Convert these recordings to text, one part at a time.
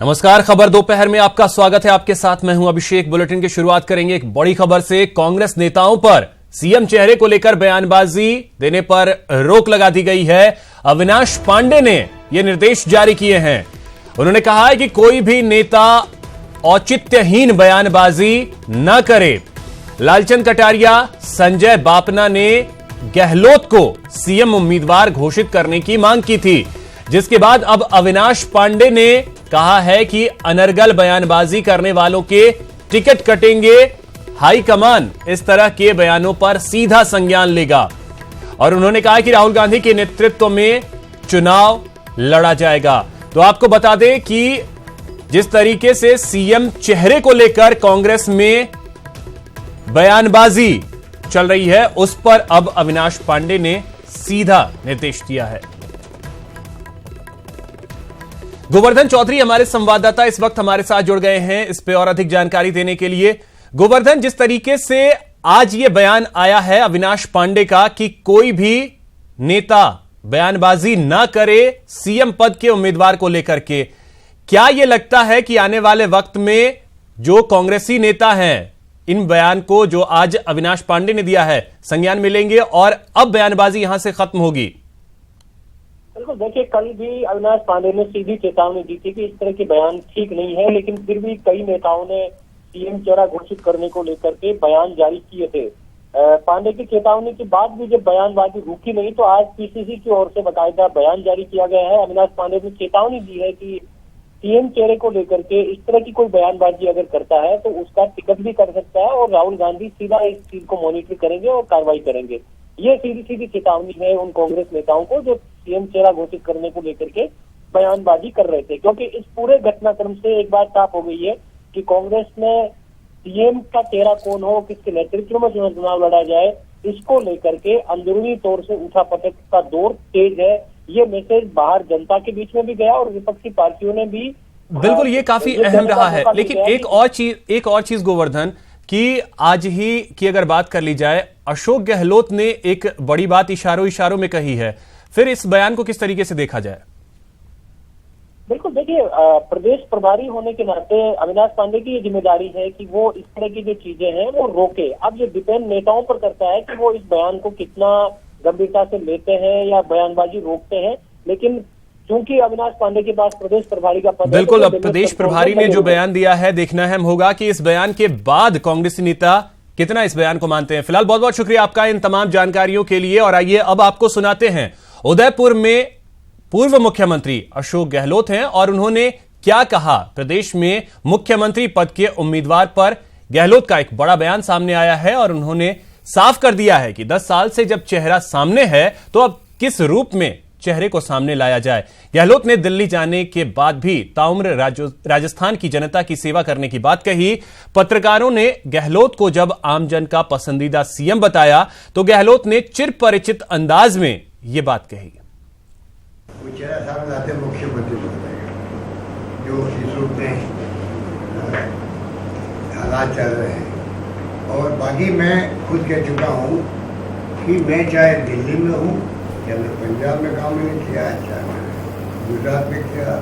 नमस्कार, खबर दोपहर में आपका स्वागत है। आपके साथ मैं हूं अभिषेक। बुलेटिन की शुरुआत करेंगे एक बड़ी खबर से। कांग्रेस नेताओं पर सीएम चेहरे को लेकर बयानबाजी देने पर रोक लगा दी गई है। अविनाश पांडे ने यह निर्देश जारी किए हैं। उन्होंने कहा है कि कोई भी नेता औचित्यहीन बयानबाजी न करे। लालचंद कटारिया, संजय बापना ने गहलोत को सीएम उम्मीदवार घोषित करने की मांग की थी, जिसके बाद अब अविनाश पांडे ने कहा है कि अनर्गल बयानबाजी करने वालों के टिकट कटेंगे। हाईकमान इस तरह के बयानों पर सीधा संज्ञान लेगा और उन्होंने कहा कि राहुल गांधी के नेतृत्व में चुनाव लड़ा जाएगा। तो आपको बता दें कि जिस तरीके से सीएम चेहरे को लेकर कांग्रेस में बयानबाजी चल रही है, उस पर अब अविनाश पांडे ने सीधा निर्देश दिया है। गोवर्धन चौधरी हमारे संवाददाता इस वक्त हमारे साथ जुड़ गए हैं इस पे और अधिक जानकारी देने के लिए। गोवर्धन, जिस तरीके से आज ये बयान आया है अविनाश पांडे का कि कोई भी नेता बयानबाजी ना करे सीएम पद के उम्मीदवार को लेकर के, क्या यह लगता है कि आने वाले वक्त में जो कांग्रेसी नेता हैं इन बयान को जो आज अविनाश पांडे ने दिया है संज्ञान मिलेंगे और अब बयानबाजी यहां से खत्म होगी? बिल्कुल, देखिए कल भी अविनाश पांडे ने सीधी चेतावनी दी थी कि इस तरह के बयान ठीक नहीं है, लेकिन फिर भी कई नेताओं ने सीएम चेहरा घोषित करने को लेकर के बयान जारी किए थे। पांडे की चेतावनी के बाद भी जब बयानबाजी रुकी नहीं तो आज पीसीसी की ओर से बाकायदा बयान जारी किया गया है। अविनाश पांडे ने चेतावनी दी है कि सीएम चेहरे को लेकर के इस तरह की कोई बयानबाजी अगर करता है तो उसका टिकट भी कर सकता है और राहुल गांधी सीधा इस चीज को मॉनिटर करेंगे और कार्रवाई करेंगे। ये सीधी सीधी चेतावनी है उन कांग्रेस नेताओं को जो सीएम चेहरा घोषित करने को लेकर के बयानबाजी कर रहे थे, क्योंकि इस पूरे घटनाक्रम से एक बात साफ हो गई है कि कांग्रेस में सीएम का चेहरा कौन हो, किसके नेतृत्व में चुनाव लड़ा जाए, इसको लेकर के अंदरूनी तौर से उठापटक का दौर तेज है। ये मैसेज बाहर जनता के बीच में भी गया और विपक्षी पार्टियों ने भी बिल्कुल ये काफी अहम रहा है। लेकिन एक और चीज गोवर्धन कि आज ही की अगर बात कर ली जाए, अशोक गहलोत ने एक बड़ी बात इशारों में कही है। फिर इस बयान को किस तरीके से देखा जाए? बिल्कुल, देखिए प्रदेश प्रभारी होने के नाते अविनाश पांडे की ये जिम्मेदारी है कि वो इस तरह की जो चीजें हैं वो रोके। अब ये डिपेंड नेताओं पर करता है कि वो इस बयान को कितना गंभीरता से लेते हैं या बयानबाजी रोकते हैं, लेकिन क्योंकि अविनाश पांडे के पास प्रदेश प्रभारी का पद है, बिल्कुल अब प्रदेश प्रभारी ने जो बयान दिया है देखना अहम होगा कि इस बयान के बाद कांग्रेसी नेता कितना इस बयान को मानते हैं। फिलहाल बहुत बहुत शुक्रिया आपका इन तमाम जानकारियों के लिए। और आइए अब आपको सुनाते हैं उदयपुर में पूर्व मुख्यमंत्री अशोक गहलोत हैं और उन्होंने क्या कहा। प्रदेश में मुख्यमंत्री पद के उम्मीदवार पर गहलोत का एक बड़ा बयान सामने आया है और उन्होंने साफ कर दिया है कि 10 साल से जब चेहरा सामने है तो अब किस रूप में चेहरे को सामने लाया जाए। गहलोत ने दिल्ली जाने के बाद भी ताउम्र राजस्थान की जनता की सेवा करने की बात कही। पत्रकारों ने गहलोत को जब आमजन का पसंदीदा सीएम बताया तो गहलोत ने चिर परिचित अंदाज में यह बात कही। चेहरा सामने आते मुख्यमंत्री जो इस रूप में हालात चल रहे हैं, और बाकी मैं खुद कह चुका हूँ कि मैं चाहे दिल्ली में हूँ या मैं पंजाब में काम नहीं किया, चाहे मैं गुजरात में किया,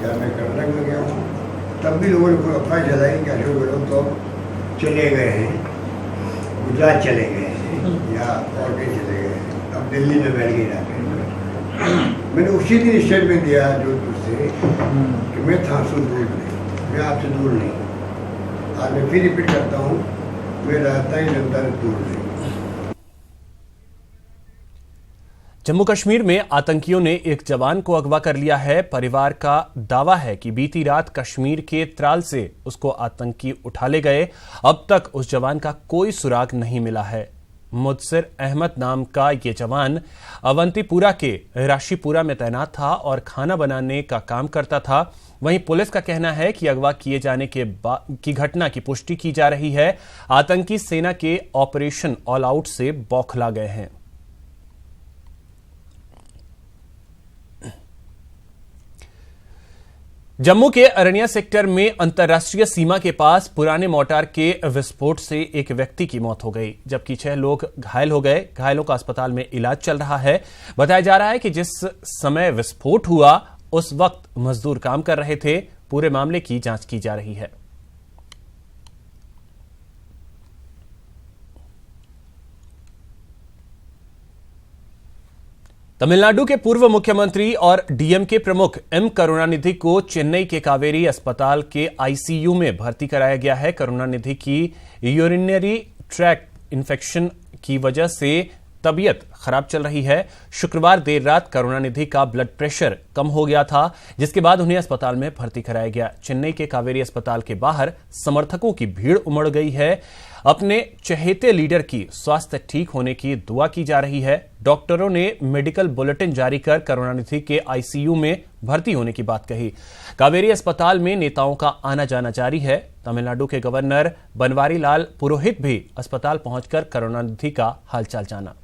चाहे मैं कर्नाटक में गया हूँ, तब भी लोगों ने कोई अफवाह जलाई कि अशोक गहलोत तो चले गए हैं, गुजरात चले गए हैं या और कहीं चले गए हैं, अब दिल्ली में बैठ गए जाके। मैंने उसी दिन स्टेटमेंट दिया जोधपुर से कि मैं थानसू दूर नहीं, मैं आपसे दूर नहीं। आज मैं फिर रिपीट करता हूँ, मैं राजधानी जनता से दूर नहीं। जम्मू कश्मीर में आतंकियों ने एक जवान को अगवा कर लिया है। परिवार का दावा है कि बीती रात कश्मीर के त्राल से उसको आतंकी उठा ले गए। अब तक उस जवान का कोई सुराग नहीं मिला है। मुदसिर अहमद नाम का ये जवान अवंतीपुरा के राशीपुरा में तैनात था और खाना बनाने का काम करता था। वहीं पुलिस का कहना है कि अगवा किए जाने की घटना की पुष्टि की जा रही है। आतंकी सेना के ऑपरेशन ऑल आउट से बौखला गए हैं। जम्मू के अरनिया सेक्टर में अंतर्राष्ट्रीय सीमा के पास पुराने मोर्टार के विस्फोट से एक व्यक्ति की मौत हो गई, जबकि 6 लोग घायल हो गए। घायलों का अस्पताल में इलाज चल रहा है। बताया जा रहा है कि जिस समय विस्फोट हुआ उस वक्त मजदूर काम कर रहे थे। पूरे मामले की जांच की जा रही है। तमिलनाडु के पूर्व मुख्यमंत्री और डीएमके प्रमुख एम करुणानिधि को चेन्नई के कावेरी अस्पताल के आईसीयू में भर्ती कराया गया है। करुणानिधि की यूरिनरी ट्रैक्ट इन्फेक्शन की वजह से तबीयत खराब चल रही है। शुक्रवार देर रात करुणानिधि का ब्लड प्रेशर कम हो गया था, जिसके बाद उन्हें अस्पताल में भर्ती कराया गया। चेन्नई के कावेरी अस्पताल के बाहर समर्थकों की भीड़ उमड़ गई है। अपने चहेते लीडर की स्वास्थ्य ठीक होने की दुआ की जा रही है। डॉक्टरों ने मेडिकल बुलेटिन जारी कर करुणानिधि के आईसीयू में भर्ती होने की बात कही। कावेरी अस्पताल में नेताओं का आना जाना जारी है। तमिलनाडु के गवर्नर बनवारी लाल पुरोहित भी अस्पताल पहुंचकर करुणानिधि का हालचाल जाना।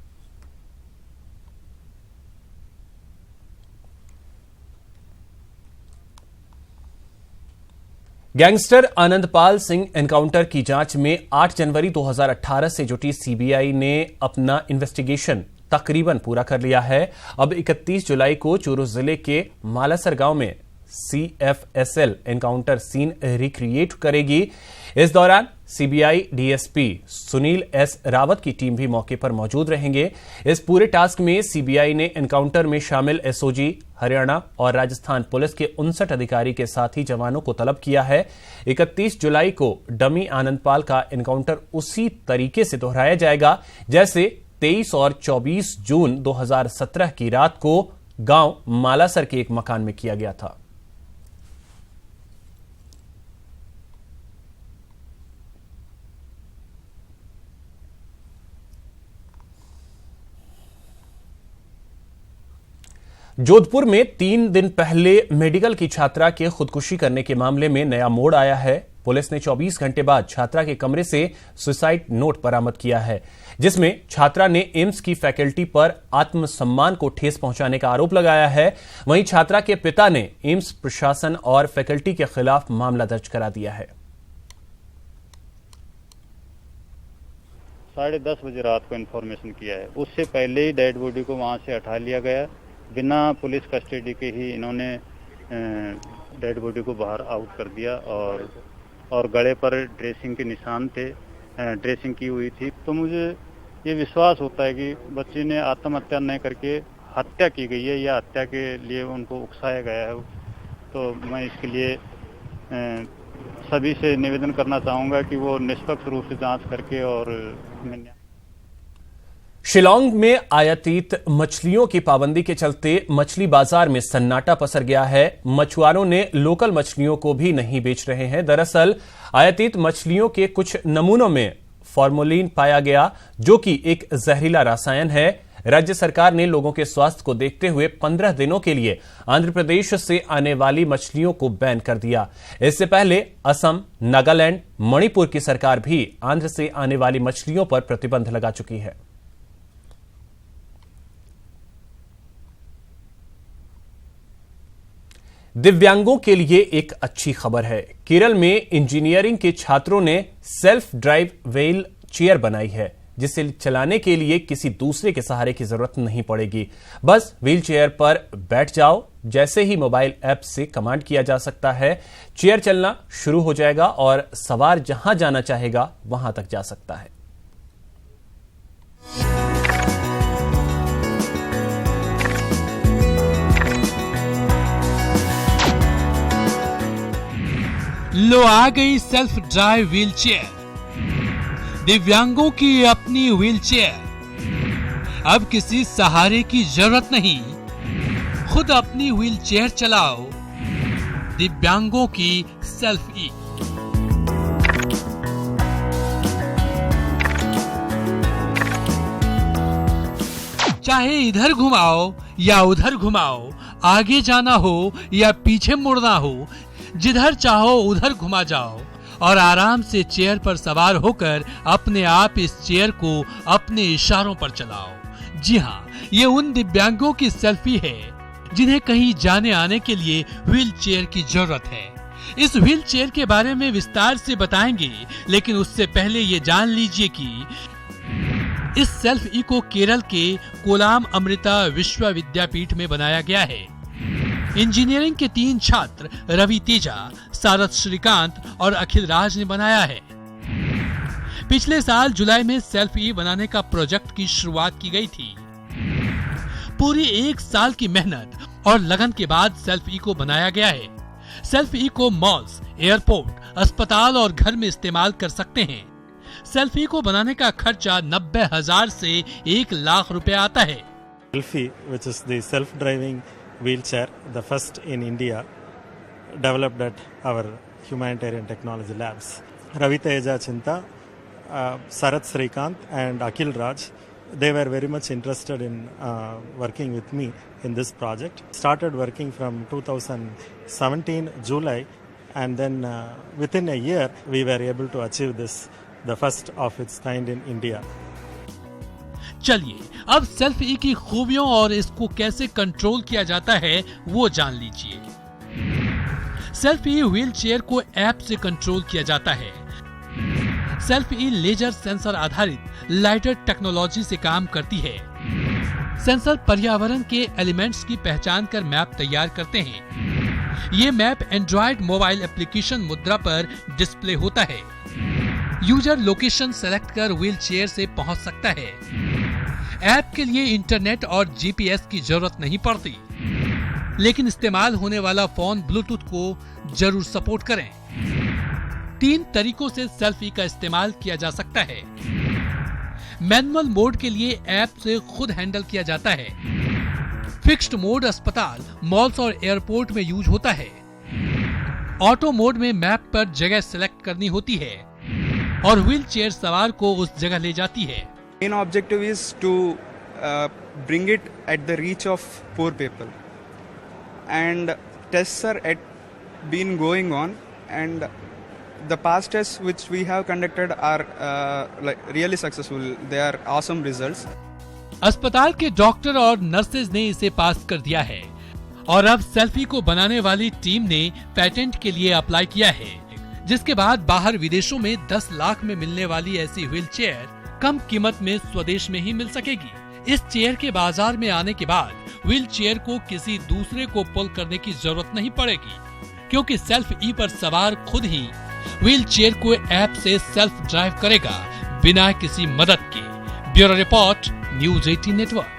गैंगस्टर आनंदपाल सिंह एनकाउंटर की जांच में 8 जनवरी 2018 से जुटी सीबीआई ने अपना इन्वेस्टिगेशन तकरीबन पूरा कर लिया है। अब 31 जुलाई को चूरू जिले के मालासर गांव में सीएफएसएल एनकाउंटर सीन रिक्रिएट करेगी। इस दौरान CBI DSP Sunil S Rawat की टीम भी मौके पर मौजूद रहेंगे। इस पूरे टास्क में सीबीआई ने एनकाउंटर में शामिल एसओजी, हरियाणा और राजस्थान पुलिस के 59 अधिकारी के साथ ही जवानों को तलब किया है। 31 जुलाई को डमी आनंदपाल का एनकाउंटर उसी तरीके से दोहराया जाएगा जैसे 23 और 24 जून 2017 की रात को गांव मालासर के एक मकान में किया गया था। जोधपुर में 3 दिन पहले मेडिकल की छात्रा के खुदकुशी करने के मामले में नया मोड़ आया है। पुलिस ने 24 घंटे बाद छात्रा के कमरे से सुसाइड नोट बरामद किया है, जिसमें छात्रा ने एम्स की फैकल्टी पर आत्मसम्मान को ठेस पहुंचाने का आरोप लगाया है। वहीं छात्रा के पिता ने एम्स प्रशासन और फैकल्टी के खिलाफ मामला दर्ज करा दिया है। 10:30 बजे रात को इन्फॉर्मेशन किया है। उससे पहले ही डेड बॉडी को वहां से हटा लिया गया। बिना पुलिस कस्टडी के ही इन्होंने डेड बॉडी को बाहर आउट कर दिया और गले पर ड्रेसिंग के निशान थे, ड्रेसिंग की हुई थी। तो मुझे ये विश्वास होता है कि बच्चे ने आत्महत्या न करके हत्या की गई है या हत्या के लिए उनको उकसाया गया है। तो मैं इसके लिए सभी से निवेदन करना चाहूँगा कि वो निष्पक्ष रूप से जांच करके और शिलांग में आयातित मछलियों की पाबंदी के चलते मछली बाजार में सन्नाटा पसर गया है। मछुआरों ने लोकल मछलियों को भी नहीं बेच रहे हैं। दरअसल आयातित मछलियों के कुछ नमूनों में फॉर्मोलिन पाया गया, जो कि एक जहरीला रसायन है। राज्य सरकार ने लोगों के स्वास्थ्य को देखते हुए 15 दिनों के लिए आंध्र प्रदेश से आने वाली मछलियों को बैन कर दिया। इससे पहले असम, नागालैंड, मणिपुर की सरकार भी आंध्र से आने वाली मछलियों पर प्रतिबंध लगा चुकी है। दिव्यांगों के लिए एक अच्छी खबर है। केरल में इंजीनियरिंग के छात्रों ने सेल्फ ड्राइव व्हील चेयर बनाई है, जिसे चलाने के लिए किसी दूसरे के सहारे की जरूरत नहीं पड़ेगी। बस व्हील चेयर पर बैठ जाओ। जैसे ही मोबाइल ऐप से कमांड किया जा सकता है, चेयर चलना शुरू हो जाएगा और सवार जहां जाना चाहेगा वहां तक जा सकता है। लो आ गई सेल्फ ड्राइव व्हील चेयर, दिव्यांगों की अपनी व्हील चेयर। अब किसी सहारे की जरूरत नहीं, खुद अपनी व्हील चेयर चलाओ। दिव्यांगों की सेल्फ ई। चाहे इधर घुमाओ या उधर घुमाओ, आगे जाना हो या पीछे मुड़ना हो, जिधर चाहो उधर घुमा जाओ और आराम से चेयर पर सवार होकर अपने आप इस चेयर को अपने इशारों पर चलाओ। जी हाँ, ये उन दिव्यांगों की सेल्फी है जिन्हें कहीं जाने आने के लिए व्हील चेयर की जरूरत है। इस व्हील चेयर के बारे में विस्तार से बताएंगे, लेकिन उससे पहले ये जान लीजिए कि इस सेल्फ ई को केरल के कोलाम अमृता विश्वविद्यापीठ में बनाया गया है। इंजीनियरिंग के 3 छात्र रवि तेजा, सारथ श्रीकांत और अखिल राज ने बनाया है। पिछले साल जुलाई में सेल्फ ई बनाने का प्रोजेक्ट की शुरुआत की गई थी। पूरी 1 साल की मेहनत और लगन के बाद सेल्फ ई को बनाया गया है। सेल्फ ई को मॉल्स, एयरपोर्ट, अस्पताल और घर में इस्तेमाल कर सकते हैं। सेल्फ ई को बनाने का खर्चा 90,000 से 1 लाख रुपए आता है। Selfie, which is the self-driving wheelchair, the first in India, developed at our humanitarian technology labs. Ravi Teja Chinta, Sarath Srikant and Akhil Raj, they were very much interested in working with me in this project. Started working from 2017 July, and then within a year we were able to achieve this, the first of its kind in India. चलिए अब self ई की खूबियों और इसको कैसे control किया जाता है वो जान लीजिए। सेल्फ ई व्हील चेयर को ऐप से कंट्रोल किया जाता है। सेल्फ ई लेजर सेंसर आधारित लाइटर टेक्नोलॉजी से काम करती है। सेंसर पर्यावरण के एलिमेंट्स की पहचान कर मैप तैयार करते हैं। ये मैप एंड्रॉयड मोबाइल एप्लीकेशन मुद्रा पर डिस्प्ले होता है। यूजर लोकेशन सेलेक्ट कर व्हील चेयर से पहुंच सकता है। ऐप के लिए इंटरनेट और जीपीएस की जरूरत नहीं पड़ती, लेकिन इस्तेमाल होने वाला फोन ब्लूटूथ को जरूर सपोर्ट करें। 3 तरीकों से सेल्फी का इस्तेमाल किया जा सकता है। मैनुअल मोड के लिए ऐप से खुद हैंडल किया जाता है। फिक्स्ड मोड अस्पताल, मॉल्स और एयरपोर्ट में यूज होता है। ऑटो मोड में मैप पर जगह सेलेक्ट करनी होती है और व्हील चेयर सवार को उस जगह ले जाती है। Main objective is to bring it at the reach of poor people, and tests are been going on, and the past tests which we have conducted are like really successful. They are awesome results. अस्पताल के doctor और nurses ने इसे पास कर दिया है और अब सेल्फी को बनाने वाली टीम ने पेटेंट के लिए अप्लाई किया है, जिसके बाद बाहर विदेशों में 10 लाख में मिलने वाली ऐसी व्हील चेयर कम कीमत में स्वदेश में ही मिल सकेगी। इस चेयर के बाजार में आने के बाद व्हील चेयर को किसी दूसरे को पुल करने की जरूरत नहीं पड़ेगी, क्योंकि सेल्फ ई पर सवार खुद ही व्हील चेयर को ऐप से सेल्फ ड्राइव करेगा बिना किसी मदद के। Bureau report, news 18 network.